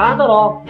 盘的喽。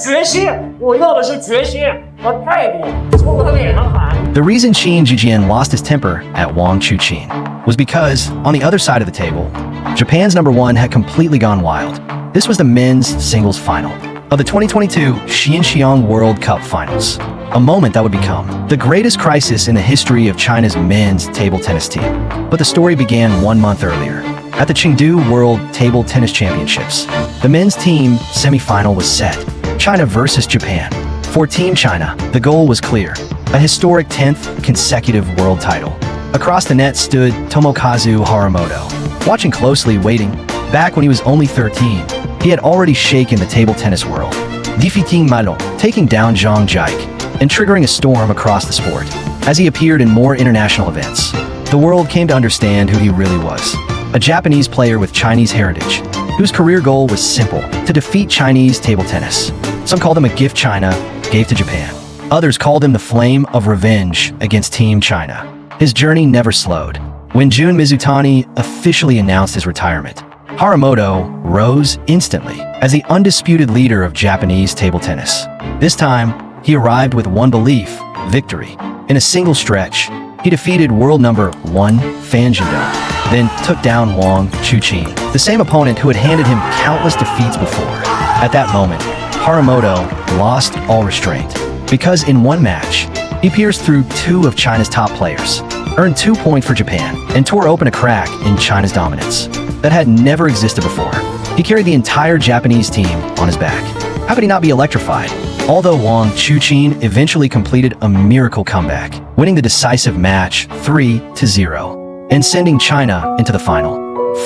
决心，我要的是决心和态度，冲着他脸上喊。The reason Xinxiang lost his temper at Wang Chuqin was because, on the other side of the table, Japan's number one had completely gone wild. This was the men's singles final of the 2022 Xinxiang World Cup finals, a moment that would become the greatest crisis in the history of China's men's table tennis team. But the story began 1 month earlier. At the Chengdu World Table Tennis Championships, the men's team semifinal was set, China versus Japan. For Team China, the goal was clear, a historic 10th consecutive world title. Across the net stood Tomokazu Harimoto. Watching closely, waiting, back when he was only 13, he had already shaken the table tennis world, defeating Malo, taking down Zhang Jike, and triggering a storm across the sport. As he appeared in more international events, the world came to understand who he really was. A Japanese player with Chinese heritage, whose career goal was simple, to defeat Chinese table tennis. Some called him a gift China gave to Japan. Others called him the flame of revenge against Team China. His journey never slowed. When Jun Mizutani officially announced his retirement, Harimoto rose instantly as the undisputed leader of Japanese table tennis. This time, he arrived with one belief: victory. In a single stretch, he defeated world number 1 Fan Zhendong, then took down Wang Chuqin, the same opponent who had handed him countless defeats before. At that moment, Harimoto lost all restraint, because in one match, he pierced through 2 of China's top players, earned 2 points for Japan, and tore open a crack in China's dominance that had never existed before. He carried the entire Japanese team on his back. How could he not be electrified? Although Wang Chuqin eventually completed a miracle comeback, winning the decisive match 3-0, and sending China into the final.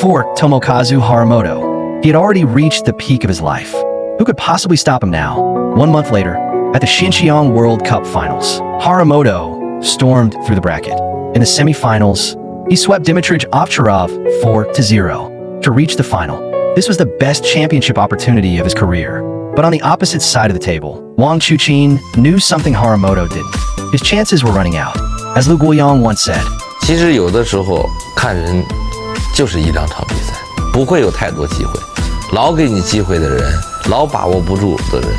For Tomokazu Harimoto, he had already reached the peak of his life. Who could possibly stop him now? 1 month later, at the Xinxiang World Cup finals, Harimoto stormed through the bracket. In the semifinals, he swept Dimitrij Ovcharov 4-0 to reach the final. This was the best championship opportunity of his career. But on the opposite side of the table, Wang Chuqin knew something Harimoto didn't. His chances were running out. As Lu Guoyang once said, 其实有的时候看人就是一两场比赛，不会有太多机会。老给你机会的人，老把握不住的人，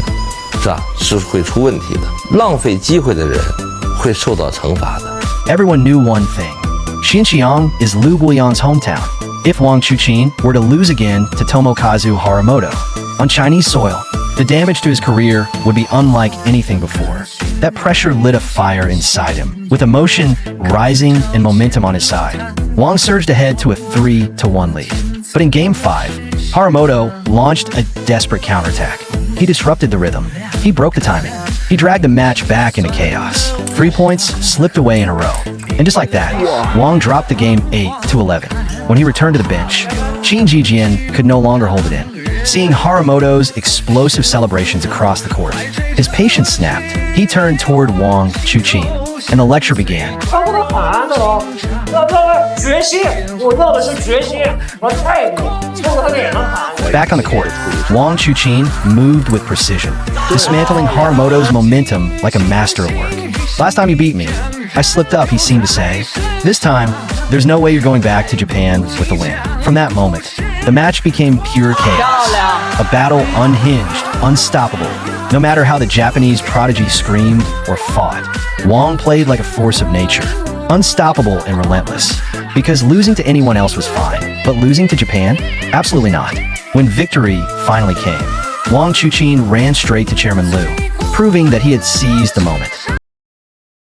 是吧？是会出问题的。浪费机会的人会受到惩罚的。 Everyone knew one thing. Xinxiang is Lu Guoyang's hometown. If Wang Chuqin were to lose again to Tomokazu Harimoto on Chinese soil, the damage to his career would be unlike anything before. That pressure lit a fire inside him, with emotion rising and momentum on his side. Wang surged ahead to a 3-1 lead. But in Game 5, Harimoto launched a desperate counterattack. He disrupted the rhythm. He broke the timing. He dragged the match back into chaos. 3 points slipped away in a row. And just like that, Wang dropped the game 8-11. When he returned to the bench, Xinxiang could no longer hold it in. Seeing Harimoto's explosive celebrations across the court, his patience snapped. He turned toward Wang Chuqin, and the lecture began. Back on the court, Wang Chuqin moved with precision, dismantling Harimoto's momentum like a master at work. Last time you beat me, I slipped up, he seemed to say. This time, there's no way you're going back to Japan with the win. From that moment, the match became pure chaos. A battle unhinged, unstoppable. No matter how the Japanese Prodigy screamed or fought, Wang played like a force of nature, unstoppable and relentless. Because losing to anyone else was fine, but losing to Japan? Absolutely not. When victory finally came, Wang Chuqin ran straight to Chairman Liu, proving that he had seized the moment.